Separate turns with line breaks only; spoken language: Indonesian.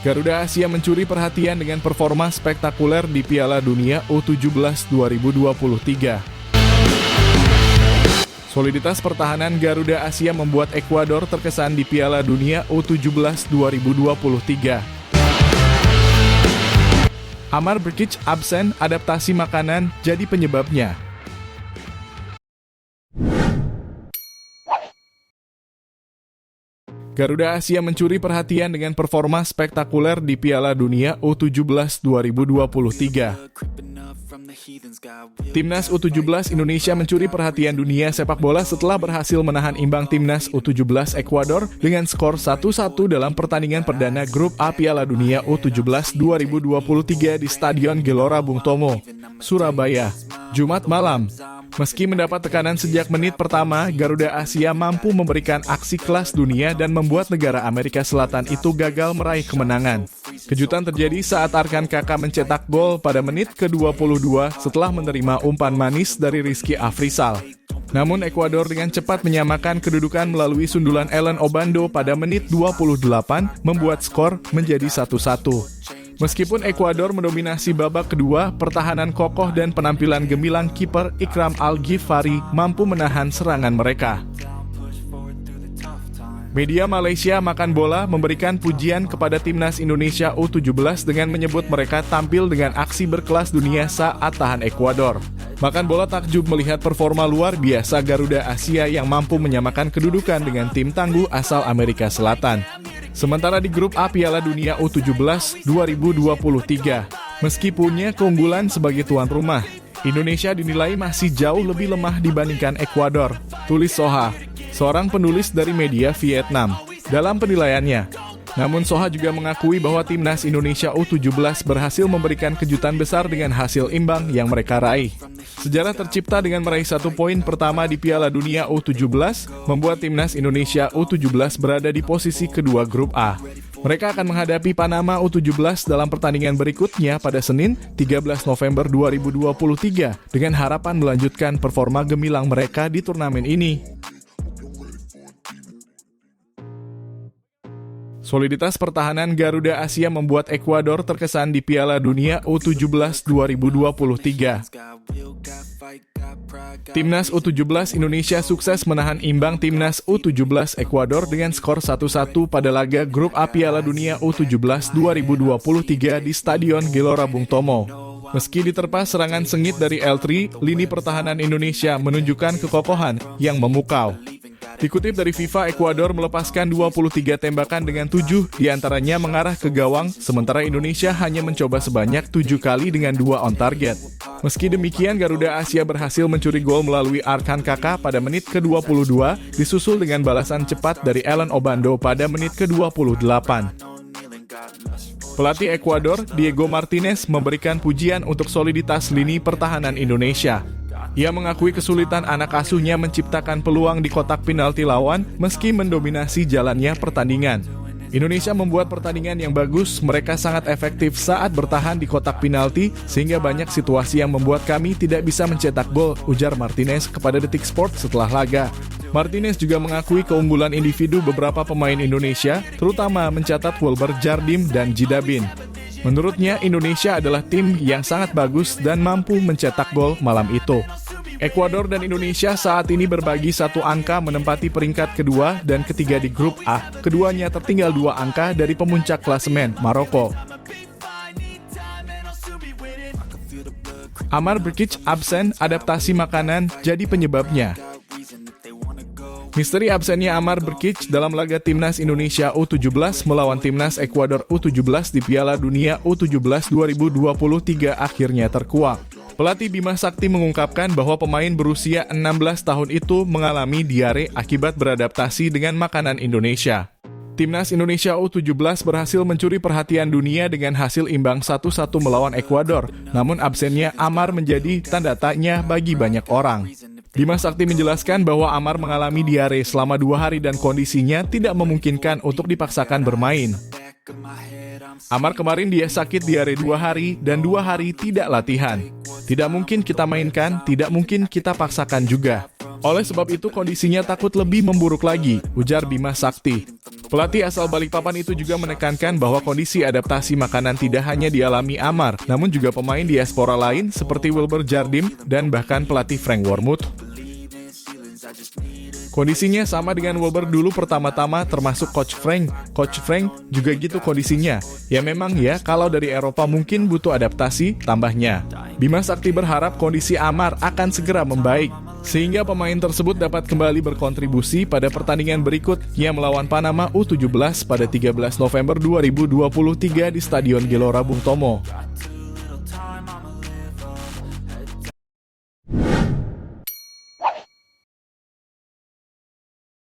Garuda Asia mencuri perhatian dengan performa spektakuler di Piala Dunia U17 2023. Soliditas pertahanan Garuda Asia membuat Ekuador terkesan di Piala Dunia U17 2023. Amar Brkic absen, adaptasi makanan jadi penyebabnya. Garuda Asia mencuri perhatian dengan performa spektakuler di Piala Dunia U17 2023. Timnas U17 Indonesia mencuri perhatian dunia sepak bola setelah berhasil menahan imbang Timnas U17 Ekuador dengan skor 1-1 dalam pertandingan perdana Grup A Piala Dunia U17 2023 di Stadion Gelora Bung Tomo, Surabaya, Jumat malam. Meski mendapat tekanan sejak menit pertama, Garuda Asia mampu memberikan aksi kelas dunia dan membuat negara Amerika Selatan itu gagal meraih kemenangan. Kejutan terjadi saat Arkan Kakak mencetak gol pada menit ke-22 setelah menerima umpan manis dari Rizky Afrizal. Namun Ekuador dengan cepat menyamakan kedudukan melalui sundulan Ellen Obando pada menit 28 membuat skor menjadi 1-1. Meskipun Ekuador mendominasi babak kedua, pertahanan kokoh dan penampilan gemilang kiper Ikram Al-Ghifari mampu menahan serangan mereka. Media Malaysia Makan Bola memberikan pujian kepada Timnas Indonesia U17 dengan menyebut mereka tampil dengan aksi berkelas dunia saat tahan Ekuador. Makan Bola takjub melihat performa luar biasa Garuda Asia yang mampu menyamakan kedudukan dengan tim tangguh asal Amerika Selatan. Sementara di Grup A Piala Dunia U17 2023, meski punya keunggulan sebagai tuan rumah, Indonesia dinilai masih jauh lebih lemah dibandingkan Ekuador, tulis Soha, seorang penulis dari media Vietnam, dalam penilaiannya. Namun Soha juga mengakui bahwa Timnas Indonesia U17 berhasil memberikan kejutan besar dengan hasil imbang yang mereka raih. Sejarah tercipta dengan meraih 1 poin pertama di Piala Dunia U17, membuat Timnas Indonesia U17 berada di posisi kedua Grup A. Mereka akan menghadapi Panama U17 dalam pertandingan berikutnya pada Senin, 13 November 2023, dengan harapan melanjutkan performa gemilang mereka di turnamen ini. Soliditas pertahanan Garuda Asia membuat Ekuador terkesan di Piala Dunia U17 2023. Timnas U17 Indonesia sukses menahan imbang Timnas U17 Ekuador dengan skor 1-1 pada laga Grup A Piala Dunia U17 2023 di Stadion Gelora Bung Tomo. Meski diterpa serangan sengit dari L3, lini pertahanan Indonesia menunjukkan kekokohan yang memukau. Dikutip dari FIFA, Ekuador melepaskan 23 tembakan dengan 7 diantaranya mengarah ke gawang, sementara Indonesia hanya mencoba sebanyak 7 kali dengan 2 on target. Meski demikian, Garuda Asia berhasil mencuri gol melalui Arkan Kakak pada menit ke-22, disusul dengan balasan cepat dari Ellen Obando pada menit ke-28. Pelatih Ekuador, Diego Martinez, memberikan pujian untuk soliditas lini pertahanan Indonesia. Ia mengakui kesulitan anak asuhnya menciptakan peluang di kotak penalti lawan meski mendominasi jalannya pertandingan. Indonesia membuat pertandingan yang bagus, mereka sangat efektif saat bertahan di kotak penalti sehingga banyak situasi yang membuat kami tidak bisa mencetak gol, ujar Martinez kepada Detik Sport setelah laga. Martinez juga mengakui keunggulan individu beberapa pemain Indonesia, terutama mencatat Wilber Jardim dan Jidabin. Menurutnya, Indonesia adalah tim yang sangat bagus dan mampu mencetak gol malam itu. Ekuador dan Indonesia saat ini berbagi 1 angka menempati peringkat kedua dan ketiga di Grup A. Keduanya tertinggal 2 angka dari pemuncak klasemen, Maroko. Amar Brkic absen, adaptasi makanan jadi penyebabnya. Misteri absennya Amar Brkic dalam laga Timnas Indonesia U17 melawan Timnas Ekuador U17 di Piala Dunia U17 2023 akhirnya terkuak. Pelatih Bima Sakti mengungkapkan bahwa pemain berusia 16 tahun itu mengalami diare akibat beradaptasi dengan makanan Indonesia. Timnas Indonesia U17 berhasil mencuri perhatian dunia dengan hasil imbang 1-1 melawan Ekuador, namun absennya Amar menjadi tanda tanya bagi banyak orang. Bima Sakti menjelaskan bahwa Amar mengalami diare selama 2 hari dan kondisinya tidak memungkinkan untuk dipaksakan bermain. Amar kemarin dia sakit diare 2 hari dan 2 hari tidak latihan. Tidak mungkin kita mainkan, tidak mungkin kita paksakan juga. Oleh sebab itu kondisinya takut lebih memburuk lagi, ujar Bima Sakti. Pelatih asal Balikpapan itu juga menekankan bahwa kondisi adaptasi makanan tidak hanya dialami Amar, namun juga pemain diaspora lain seperti Wilber Jardim dan bahkan pelatih Frank Wormuth. Kondisinya sama dengan Wilber dulu pertama-tama termasuk Coach Frank. Coach Frank juga gitu kondisinya. Ya memang ya, kalau dari Eropa mungkin butuh adaptasi, tambahnya. Bima Sakti berharap kondisi Amar akan segera membaik, sehingga pemain tersebut dapat kembali berkontribusi pada pertandingan berikutnya melawan Panama U17 pada 13 November 2023 di Stadion Gelora Bung Tomo.